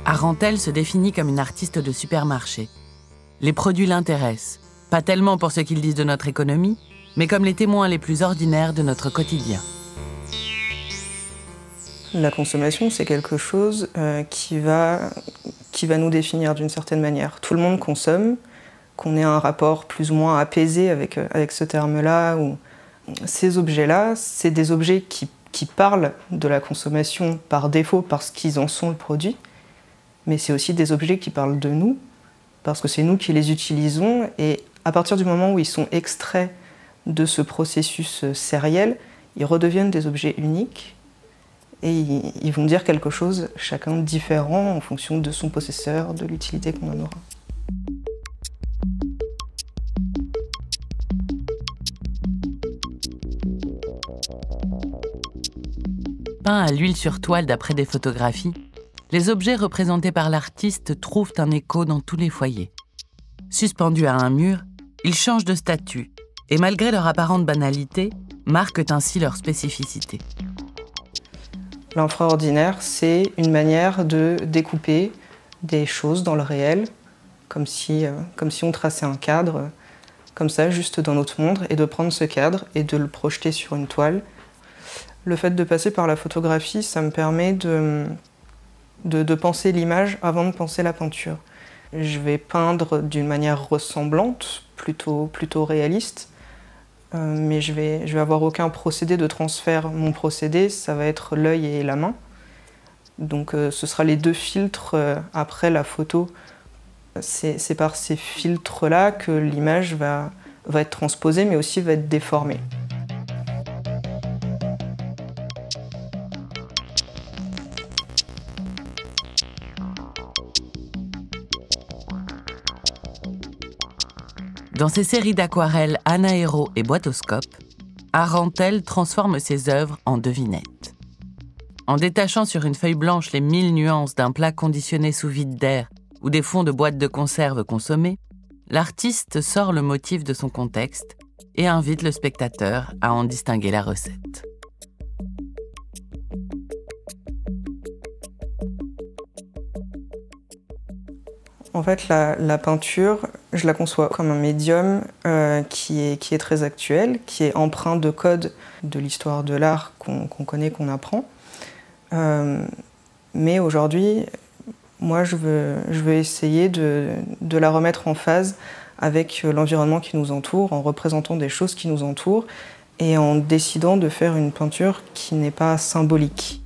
Arantel se définit comme une artiste de supermarché. Les produits l'intéressent, pas tellement pour ce qu'ils disent de notre économie, mais comme les témoins les plus ordinaires de notre quotidien. La consommation, c'est quelque chose qui va nous définir d'une certaine manière. Tout le monde consomme, qu'on ait un rapport plus ou moins apaisé avec ce terme-là. Ces objets-là, c'est des objets qui parlent de la consommation par défaut parce qu'ils en sont le produit, mais c'est aussi des objets qui parlent de nous, parce que c'est nous qui les utilisons, et à partir du moment où ils sont extraits de ce processus sériel, ils redeviennent des objets uniques, et ils vont dire quelque chose, chacun différent, en fonction de son possesseur, de l'utilité qu'on en aura. Peints à l'huile sur toile d'après des photographies, les objets représentés par l'artiste trouvent un écho dans tous les foyers. Suspendus à un mur, ils changent de statut et malgré leur apparente banalité, marquent ainsi leur spécificité. L'infraordinaire, c'est une manière de découper des choses dans le réel, comme si on traçait un cadre, comme ça, juste dans notre monde, et de prendre ce cadre et de le projeter sur une toile. Le fait de passer par la photographie, ça me permet de penser l'image avant de penser la peinture. Je vais peindre d'une manière ressemblante, plutôt réaliste, mais je vais avoir aucun procédé de transfert. Mon procédé, ça va être l'œil et la main. Donc ce sera les deux filtres après la photo. C'est par ces filtres-là que l'image va être transposée, mais aussi va être déformée. Dans ses séries d'aquarelles Anaéro et Boîtoscope, Arantel transforme ses œuvres en devinettes. En détachant sur une feuille blanche les 1000 nuances d'un plat conditionné sous vide d'air ou des fonds de boîtes de conserve consommées, l'artiste sort le motif de son contexte et invite le spectateur à en distinguer la recette. En fait, la peinture, je la conçois comme un médium qui est très actuel, qui est empreint de codes de l'histoire de l'art qu'on connaît, qu'on apprend. Mais aujourd'hui, moi, je veux essayer de la remettre en phase avec l'environnement qui nous entoure, en représentant des choses qui nous entourent et en décidant de faire une peinture qui n'est pas symbolique.